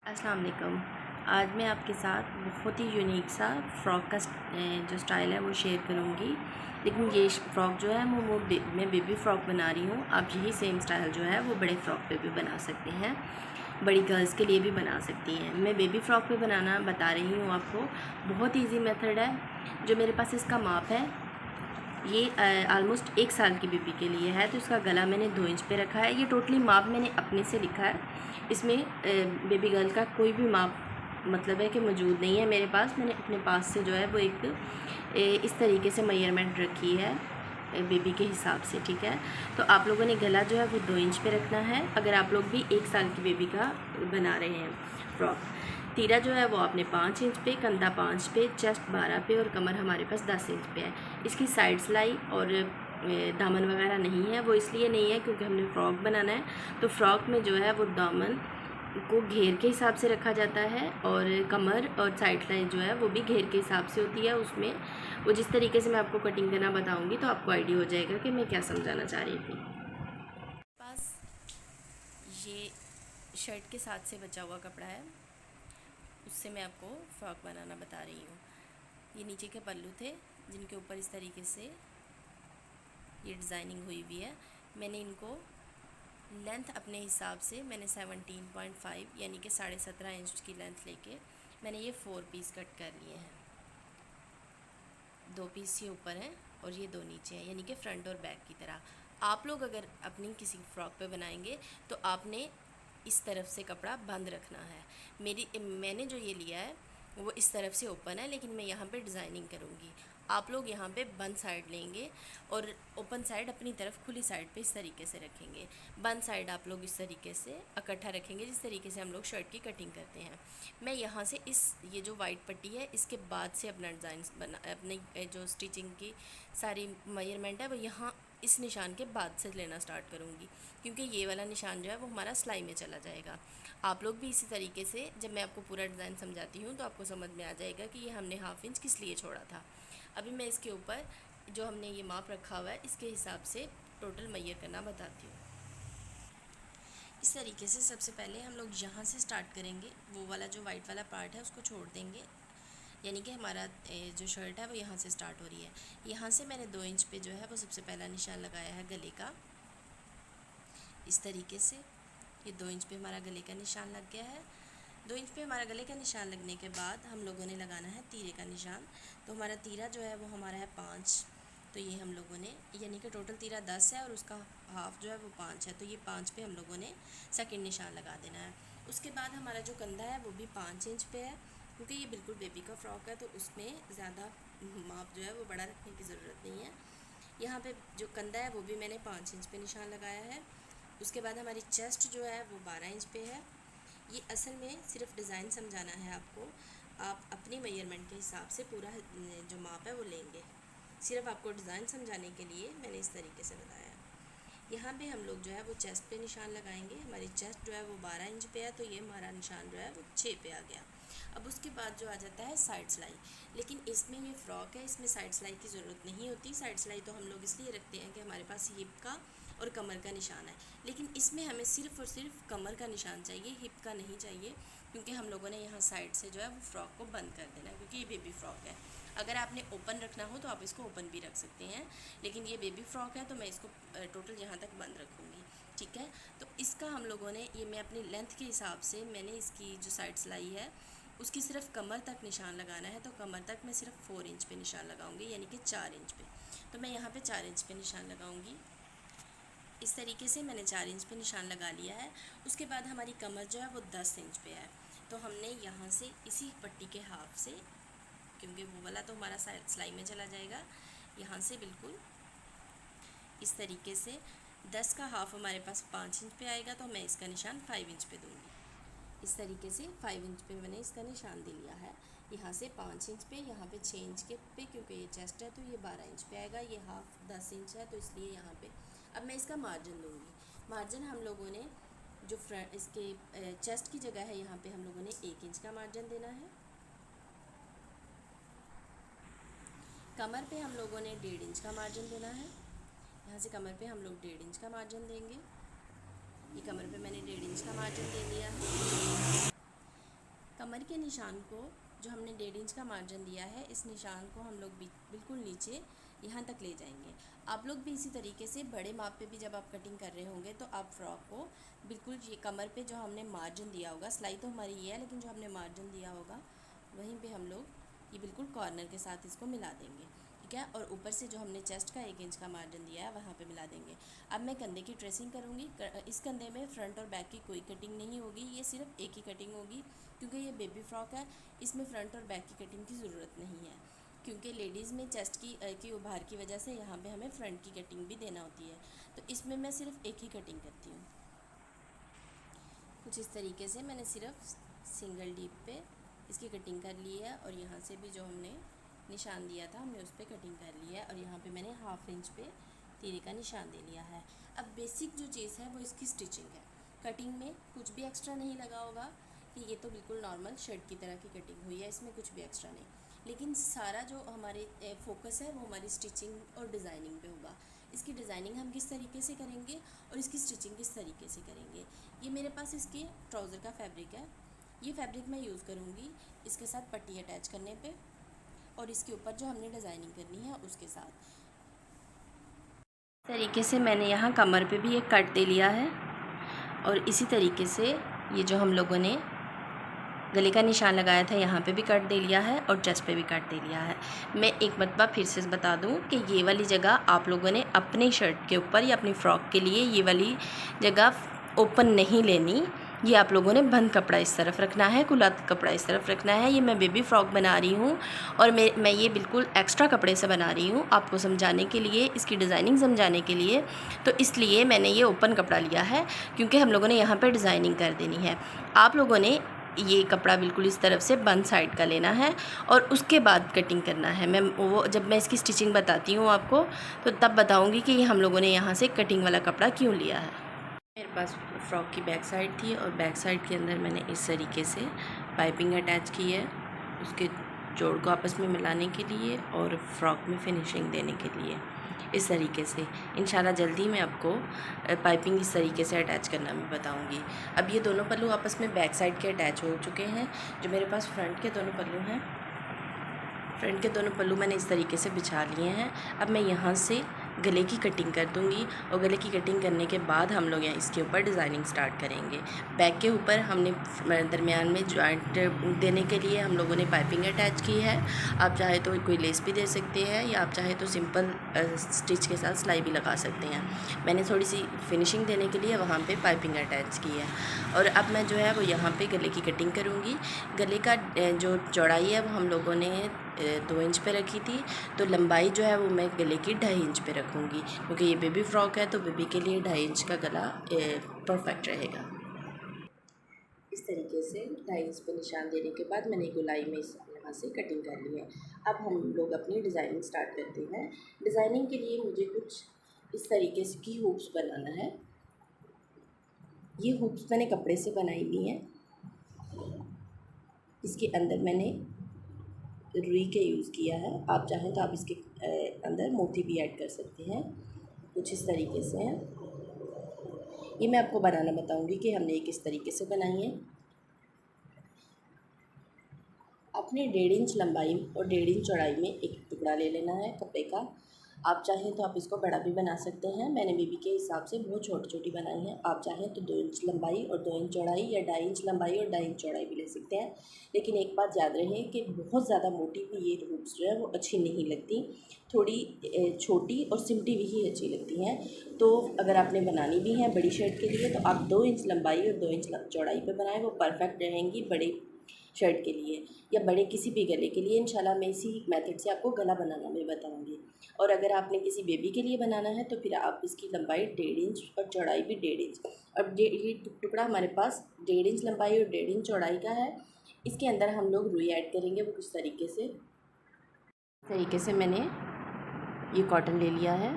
अस्सलाम वालेकुम। आज मैं आपके साथ बहुत ही यूनिक सा फ़्रॉक का जो स्टाइल है वो शेयर करूँगी। लेकिन ये फ़्रॉक जो है मैं बेबी फ़्रॉक बना रही हूँ। आप यही सेम स्टाइल जो है वो बड़े फ़्रॉक पे भी बना सकते हैं, बड़ी गर्ल्स के लिए भी बना सकती हैं। मैं बेबी फ़्रॉक पे बनाना बता रही हूँ आपको। बहुत ईजी मेथड है। जो मेरे पास इसका माप है ये आलमोस्ट 1 साल की बेबी के लिए है, तो इसका गला मैंने 2 इंच पे रखा है। ये टोटली माप मैंने अपने से लिखा है। इसमें बेबी गर्ल का कोई भी माप मतलब है कि मौजूद नहीं है मेरे पास। मैंने अपने पास से जो है वो इस तरीके से मेजरमेंट रखी है बेबी के हिसाब से, ठीक है। तो आप लोगों ने गला जो है वो 2 इंच पे रखना है अगर आप लोग भी 1 साल की बेबी का बना रहे हैं फ्रॉक। तीरा जो है वो आपने 5 इंच पे, कंधा 5 पे, चेस्ट 12 पे और कमर हमारे पास 10 इंच पे है। इसकी साइड सिलाई और दामन वगैरह नहीं है। वो इसलिए नहीं है क्योंकि हमने फ़्रॉक बनाना है, तो फ़्रॉक में जो है वो दामन को घेर के हिसाब से रखा जाता है और कमर और साइड लाइन जो है वो भी घेर के हिसाब से होती है। उसमें वो जिस तरीके से मैं आपको कटिंग करना बताऊंगी तो आपको आइडिया हो जाएगा कि मैं क्या समझाना चाह रही थी। पास ये शर्ट के साथ से बचा हुआ कपड़ा है, उससे मैं आपको फ़्रॉक बनाना बता रही हूँ। ये नीचे के पल्लू थे जिनके ऊपर इस तरीके से ये डिज़ाइनिंग हुई हुई है। मैंने इनको लेंथ अपने हिसाब से मैंने 17.5 यानी कि 17.5 इंच की लेंथ लेके मैंने ये 4 पीस कट कर लिए हैं। 2 पीस ये ऊपर हैं और ये 2 नीचे हैं, यानी कि फ्रंट और बैक की तरह। आप लोग अगर अपनी किसी फ्रॉक पे बनाएंगे तो आपने इस तरफ से कपड़ा बंद रखना है। मैंने जो ये लिया है वो इस तरफ से ओपन है, लेकिन मैं यहाँ पे डिज़ाइनिंग करूँगी। आप लोग यहाँ पे बंद साइड लेंगे और ओपन साइड अपनी तरफ खुली साइड पे इस तरीके से रखेंगे। बंद साइड आप लोग इस तरीके से इकट्ठा रखेंगे जिस तरीके से हम लोग शर्ट की कटिंग करते हैं। मैं यहाँ से ये जो वाइट पट्टी है इसके बाद से अपना डिज़ाइन अपनी जो स्टिचिंग की सारी मेजरमेंट है वो यहाँ इस निशान के बाद से लेना स्टार्ट करूँगी, क्योंकि ये वाला निशान जो है वो हमारा सिलाई में चला जाएगा। आप लोग भी इसी तरीके से, जब मैं आपको पूरा डिज़ाइन समझाती हूँ तो आपको समझ में आ जाएगा कि ये हमने ½ इंच किस लिए छोड़ा था। अभी मैं इसके ऊपर जो हमने ये माप रखा हुआ है इसके हिसाब से टोटल मैयर करना बताती हूँ। इस तरीके से सबसे पहले हम लोग यहाँ से स्टार्ट करेंगे। वो वाला जो वाइट वाला पार्ट है उसको छोड़ देंगे, यानी कि हमारा जो शर्ट है वो यहाँ से स्टार्ट हो रही है। यहाँ से मैंने 2 इंच पे जो है वो सबसे पहला निशान लगाया है गले का। इस तरीके से ये 2 इंच पे हमारा गले का निशान लग गया है। 2 इंच पे हमारा गले का निशान लगने के बाद हम लोगों ने लगाना है तीरे का निशान। तो हमारा तीरा जो है वो हमारा है 5। तो ये हम लोगों ने, यानी कि टोटल तीरा 10 है और उसका हाफ जो है वो 5 है, तो ये 5 पे हम लोगों ने सेकंड निशान लगा देना है। उसके बाद हमारा जो कंधा है वो भी 5 इंच पे है, क्योंकि ये बिल्कुल बेबी का फ्रॉक है तो उसमें ज़्यादा माप जो है वो बड़ा रखने की ज़रूरत नहीं है। यहाँ पे जो कंधा है वो भी मैंने 5 इंच पे निशान लगाया है। उसके बाद हमारी चेस्ट जो है वो 12 इंच पे है। ये असल में सिर्फ डिज़ाइन समझाना है आपको। आप अपनी मेजरमेंट के हिसाब से पूरा जो माप है वो लेंगे। सिर्फ आपको डिज़ाइन समझाने के लिए मैंने इस तरीके से बताया। यहाँ पे हम लोग जो है वो चेस्ट पे निशान लगाएंगे। हमारी चेस्ट जो है वो 12 इंच पे है, तो ये हमारा निशान जो है वो 6 पे आ गया। अब उसके बाद जो आ जाता है साइड सिलाई। लेकिन इसमें ये फ़्रॉक है, इसमें साइड सिलाई की ज़रूरत नहीं होती। साइड सिलाई तो हम लोग इसलिए रखते हैं कि हमारे पास हिप का और कमर का निशान है, लेकिन इसमें हमें सिर्फ़ और सिर्फ कमर का निशान चाहिए, हिप का नहीं चाहिए, क्योंकि हम लोगों ने यहाँ साइड से जो है वो फ़्रॉक को बंद कर देना है, क्योंकि ये बेबी फ़्रॉक है। अगर आपने ओपन रखना हो तो आप इसको ओपन भी रख सकते हैं, लेकिन ये बेबी फ़्रॉक है तो मैं इसको टोटल यहाँ तक बंद रखूँगी, ठीक है। तो इसका हम लोगों ने, ये मैं अपनी लेंथ के हिसाब से मैंने इसकी जो साइड सिलाई है उसकी सिर्फ कमर तक निशान लगाना है। तो कमर तक मैं सिर्फ 4 इंच पे निशान लगाऊंगी, यानी कि 4 इंच पे। तो मैं यहाँ पे 4 इंच पे निशान लगाऊंगी। इस तरीके से मैंने 4 इंच पे निशान लगा लिया है। उसके बाद हमारी कमर जो है वो 10 इंच पे है, तो हमने यहाँ से इसी पट्टी के हाफ से, क्योंकि वो वाला तो हमारा सिलाई में चला जाएगा, यहाँ से बिल्कुल इस तरीके से 10 का हाफ हमारे पास 5 इंच पे आएगा, तो मैं इसका निशान 5 इंच पे दूँगी। इस तरीके से 5 इंच पे मैंने इसका निशान दे लिया है। यहाँ से 5 इंच पे, यहाँ पे 6 इंच के पे, क्योंकि ये चेस्ट है तो ये 12 इंच पे आएगा। ये हाफ 10 इंच है तो इसलिए यहाँ पे अब मैं इसका मार्जिन दूँगी। मार्जिन हम लोगों ने जो फ्रंट इसके चेस्ट की जगह है यहाँ पे हम लोगों ने 1 इंच का मार्जिन देना है। कमर पे हम लोगों ने 1.5 इंच का मार्जिन देना है। यहाँ से कमर पे हम लोग 1.5 इंच का मार्जिन देंगे। ये कमर पे मैंने 1.5 इंच का मार्जिन दे दिया है। कमर के निशान को जो हमने 1.5 इंच का मार्जिन दिया है, इस निशान को हम लोग बिल्कुल नीचे यहाँ तक ले जाएंगे। आप लोग भी इसी तरीके से बड़े माप पे भी जब आप कटिंग कर रहे होंगे तो आप फ्रॉक को बिल्कुल ये कमर पे जो हमने मार्जिन दिया होगा, सिलाई तो हमारी ये है लेकिन जो हमने मार्जिन दिया होगा वहीं पे हम लोग ये बिल्कुल कॉर्नर के साथ इसको मिला देंगे, ठीक है। और ऊपर से जो हमने चेस्ट का 1 इंच का मार्जिन दिया है वहाँ पे मिला देंगे। अब मैं कंधे की ट्रेसिंग करूँगी। इस कंधे में फ्रंट और बैक की कोई कटिंग नहीं होगी, ये सिर्फ एक ही कटिंग होगी क्योंकि ये बेबी फ्रॉक है। इसमें फ्रंट और बैक की कटिंग की ज़रूरत नहीं है क्योंकि लेडीज़ में चेस्ट की उभार की वजह से यहाँ पे हमें फ्रंट की कटिंग भी देना होती है। तो इसमें मैं सिर्फ एक ही कटिंग करती हूँ। कुछ इस तरीके से मैंने सिर्फ सिंगल डीप पे इसकी कटिंग कर ली है और यहाँ से भी जो हमने निशान दिया था हमने उस पर कटिंग कर ली है और यहाँ पे मैंने 1/2 इंच पे तीरे का निशान दे लिया है। अब बेसिक जो चीज़ है वो इसकी स्टिचिंग है। कटिंग में कुछ भी एक्स्ट्रा नहीं लगा होगा कि ये तो बिल्कुल नॉर्मल शर्ट की तरह की कटिंग हुई है, इसमें कुछ भी एक्स्ट्रा नहीं, लेकिन सारा जो हमारे फोकस है वो हमारी स्टिचिंग और डिज़ाइनिंग पे होगा। इसकी डिज़ाइनिंग हम किस तरीके से करेंगे और इसकी स्टिचिंग किस तरीके से करेंगे। ये मेरे पास इसके ट्राउज़र का फैब्रिक है, ये फैब्रिक मैं यूज़ करूँगी इसके साथ पट्टी अटैच करने पे और इसके ऊपर जो हमने डिज़ाइनिंग करनी है उसके साथ। इस तरीके से मैंने यहाँ कमर पे भी एक कट दे लिया है और इसी तरीके से ये जो हम लोगों ने गले का निशान लगाया था यहाँ पे भी कट दे लिया है और चेस्ट पे भी कट दे लिया है। मैं एक मरतबा फिर से बता दूँ कि ये वाली जगह आप लोगों ने अपने शर्ट के ऊपर या अपनी फ़्रॉक के लिए ये वाली जगह ओपन नहीं लेनी, ये आप लोगों ने बंद कपड़ा इस तरफ रखना है, खुला कपड़ा इस तरफ रखना है। ये मैं बेबी फ़्रॉक बना रही हूँ और मैं ये बिल्कुल एक्स्ट्रा कपड़े से बना रही हूँ आपको समझाने के लिए, इसकी डिज़ाइनिंग समझाने के लिए। तो इसलिए मैंने ये ओपन कपड़ा लिया है क्योंकि हम लोगों ने यहाँ पर डिज़ाइनिंग कर देनी है। आप लोगों ने ये कपड़ा बिल्कुल इस तरफ से बंद साइड का लेना है और उसके बाद कटिंग करना है। जब मैं इसकी स्टिचिंग बताती हूँ आपको तो तब बताऊँगी कि हम लोगों ने यहाँ से कटिंग वाला कपड़ा क्यों लिया है। मेरे पास फ़्रॉक की बैक साइड थी और बैक साइड के अंदर मैंने इस तरीके से पाइपिंग अटैच की है उसके जोड़ को आपस में मिलाने के लिए और फ्रॉक में फिनिशिंग देने के लिए। इस तरीके से इंशाल्लाह जल्दी मैं आपको पाइपिंग इस तरीके से अटैच करना मैं बताऊंगी। अब ये दोनों पल्लू आपस में बैक साइड के अटैच हो चुके हैं। जो मेरे पास फ्रंट के दोनों पल्लू हैं, फ्रंट के दोनों पल्लू मैंने इस तरीके से बिछा लिए हैं। अब मैं यहाँ से गले की कटिंग कर दूंगी और गले की कटिंग करने के बाद हम लोग यहाँ इसके ऊपर डिज़ाइनिंग स्टार्ट करेंगे। बैक के ऊपर हमने दरमियान में जॉइंट देने के लिए हम लोगों ने पाइपिंग अटैच की है। आप चाहे तो कोई लेस भी दे सकते हैं या आप चाहे तो सिंपल स्टिच के साथ सिलाई भी लगा सकते हैं। मैंने थोड़ी सी फिनिशिंग देने के लिए वहाँ पर पाइपिंग अटैच की है और अब मैं जो है वो यहाँ पर गले की कटिंग करूँगी। गले का जो चौड़ाई है वो हम लोगों ने 2 इंच पे रखी थी, तो लंबाई जो है वो मैं गले की 2.5 इंच पे रखूँगी क्योंकि ये बेबी फ़्रॉक है तो बेबी के लिए 2.5 इंच का गला परफेक्ट रहेगा। इस तरीके से 2.5 इंच पे निशान देने के बाद मैंने गोलाई में यहाँ से कटिंग कर ली है। अब हम लोग अपनी डिज़ाइनिंग स्टार्ट करते हैं। डिज़ाइनिंग के लिए मुझे कुछ इस तरीके से की हुक्स बनाना है। ये हुक्स मैंने कपड़े से बनाई हुई हैं। इसके अंदर मैंने रुई के यूज़ किया है, आप चाहें तो आप इसके अंदर मोती भी ऐड कर सकते हैं। कुछ इस तरीके से है। ये मैं आपको बनाना बताऊंगी कि हमने ये किस तरीके से बनाई है। अपने 1.5 इंच लंबाई और 1.5 इंच चौड़ाई में एक टुकड़ा ले लेना है कपड़े का। आप चाहें तो आप इसको बड़ा भी बना सकते हैं। मैंने बेबी के हिसाब से बहुत छोटी छोटी बनाई है। आप चाहें तो 2 इंच लंबाई और 2 इंच चौड़ाई या 2.5 इंच लंबाई और 2.5 इंच चौड़ाई भी ले सकते हैं। लेकिन एक बात याद रहे कि बहुत ज़्यादा मोटी भी ये हुक्स जो है वो अच्छी नहीं लगती, थोड़ी छोटी और सिमटी भी ही अच्छी लगती हैं। तो अगर आपने बनानी भी है बड़ी शर्ट के लिए तो आप 2 इंच लंबाई और 2 इंच चौड़ाई पर बनाएं, वो परफेक्ट रहेंगी बड़ी शर्ट के लिए या बड़े किसी भी गले के लिए। इंशाल्लाह मैं इसी मेथड से आपको गला बनाना मैं बताऊंगी। और अगर आपने किसी बेबी के लिए बनाना है तो फिर आप इसकी लंबाई 1.5 इंच और चौड़ाई भी 1.5 इंच। अब ये टुकड़ा हमारे पास 1.5 इंच लंबाई और 1.5 इंच चौड़ाई का है। इसके अंदर हम लोग रुई ऐड करेंगे। वो किस तरीके से मैंने ये कॉटन ले लिया है।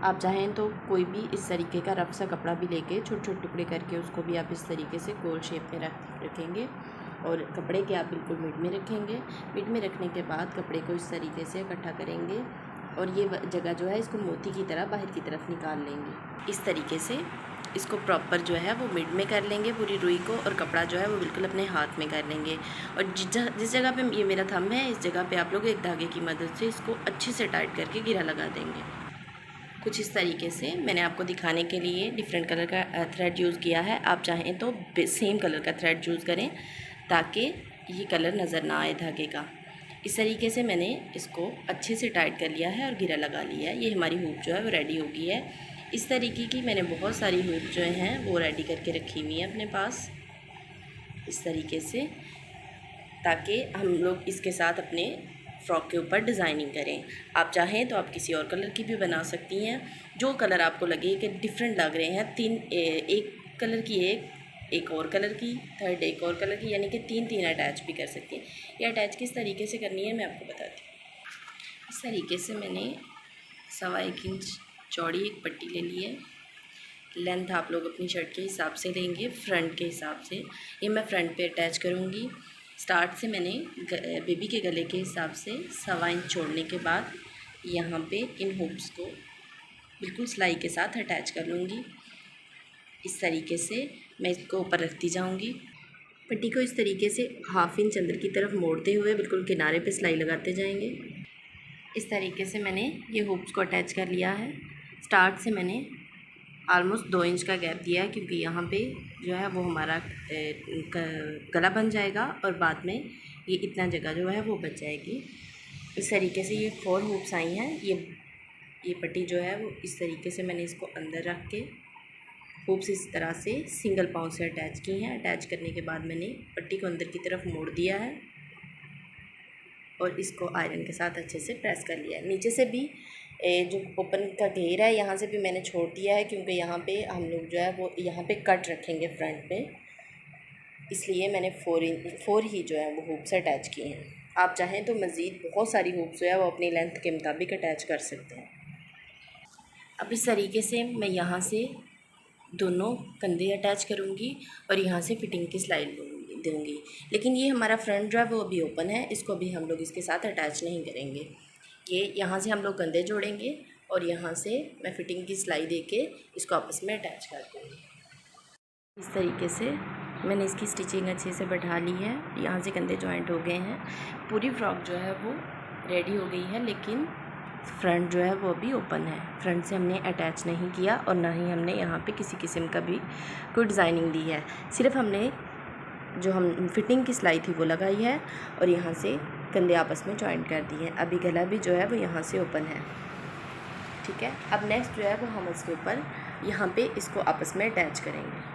आप चाहें तो कोई भी इस तरीके का रफ सा कपड़ा भी लेके छोटे छोटे टुकड़े करके उसको भी आप इस तरीके से गोल शेप में रखेंगे और कपड़े के आप बिल्कुल मिड में रखेंगे। मिड में रखने के बाद कपड़े को इस तरीके से इकट्ठा करेंगे और ये जगह जो है इसको मोती की तरह बाहर की तरफ निकाल लेंगे। इस तरीके से इसको प्रॉपर जो है वो मिड में कर लेंगे पूरी रुई को, और कपड़ा जो है वो बिल्कुल अपने हाथ में कर लेंगे। और जिस जगह पे ये मेरा थंब है, इस जगह पे आप लोग एक धागे की मदद से इसको अच्छे से टाइट करके घेरा लगा देंगे। कुछ इस तरीके से मैंने आपको दिखाने के लिए डिफरेंट कलर का थ्रेड यूज़ किया है। आप चाहें तो सेम कलर का थ्रेड यूज़ करें ताकि ये कलर नज़र ना आए धागे का। इस तरीके से मैंने इसको अच्छे से टाइट कर लिया है और घेरा लगा लिया है। ये हमारी हुक जो है वो रेडी हो गई है। इस तरीके की मैंने बहुत सारी हुक जो हैं वो रेडी करके रखी हुई है अपने पास, इस तरीके से, ताकि हम लोग इसके साथ अपने फ़्रॉक के ऊपर डिज़ाइनिंग करें। आप चाहें तो आप किसी और कलर की भी बना सकती हैं, जो कलर आपको लगे कि डिफरेंट लग रहे हैं। एक कलर की एक और कलर की, थर्ड एक और कलर की, यानी कि तीन अटैच भी कर सकती हैं। ये अटैच किस तरीके से करनी है मैं आपको बताती हूँ। इस तरीके से मैंने 1.25 इंच चौड़ी एक पट्टी ले ली है। लेंथ आप लोग अपनी शर्ट के हिसाब से लेंगे, फ्रंट के हिसाब से। ये मैं फ्रंट पे अटैच करूँगी। स्टार्ट से मैंने बेबी के गले के हिसाब से 1.25 इंच छोड़ने के बाद यहाँ पे इन हुक्स को बिल्कुल सिलाई के साथ अटैच कर लूँगी। इस तरीके से मैं इसको ऊपर रखती जाऊँगी। पट्टी को इस तरीके से 1/2 इंच अंदर की तरफ मोड़ते हुए बिल्कुल किनारे पे सिलाई लगाते जाएंगे। इस तरीके से मैंने ये हुक्स को अटैच कर लिया है। स्टार्ट से मैंने ऑलमोस्ट 2 इंच का गैप दिया है, क्योंकि यहाँ पे जो है वो हमारा गला बन जाएगा और बाद में ये इतना जगह जो है वो बच जाएगी। इस तरीके से ये 4 हुक्स आई हैं। ये पट्टी जो है वो इस तरीके से मैंने इसको अंदर रख के हुक्स इस तरह से सिंगल पाँव से अटैच की हैं। अटैच करने के बाद मैंने पट्टी को अंदर की तरफ मोड़ दिया है और इसको आयरन के साथ अच्छे से प्रेस कर लिया है। नीचे से भी जो ओपन का घेरा है यहाँ से भी मैंने छोड़ दिया है, क्योंकि यहाँ पे हम लोग जो है वो यहाँ पे कट रखेंगे फ्रंट पे, इसलिए मैंने 4 ही जो है वो हुक्स अटैच किए हैं। आप चाहें तो मज़ीद बहुत सारी हुक्स जो है वो अपनी लेंथ के मुताबिक अटैच कर सकते हैं। अब इस तरीके से मैं यहाँ से दोनों कंधे अटैच करूँगी और यहाँ से फिटिंग की सिलाई दूँगी। लेकिन ये हमारा फ्रंट जो है वो अभी ओपन है, इसको अभी हम लोग इसके साथ अटैच नहीं करेंगे। ये यहाँ से हम लोग कंधे जोड़ेंगे और यहाँ से मैं फिटिंग की सिलाई देके इसको आपस में अटैच कर दूँगी। इस तरीके से मैंने इसकी स्टिचिंग अच्छे से बैठा ली है। यहाँ से कंधे जॉइंट हो गए हैं। पूरी फ्रॉक जो है वो रेडी हो गई है, लेकिन फ्रंट जो है वो अभी ओपन है। फ्रंट से हमने अटैच नहीं किया और ना ही हमने यहाँ पे किसी किस्म का भी कोई डिज़ाइनिंग दी है। सिर्फ हमने जो हम फिटिंग की सिलाई थी वो लगाई है और यहाँ से कंधे आपस में जॉइंट कर दिए हैं। अभी गला भी जो है वो यहाँ से ओपन है, ठीक है। अब नेक्स्ट जो है वो हम इसके ऊपर यहाँ पे इसको आपस में अटैच करेंगे।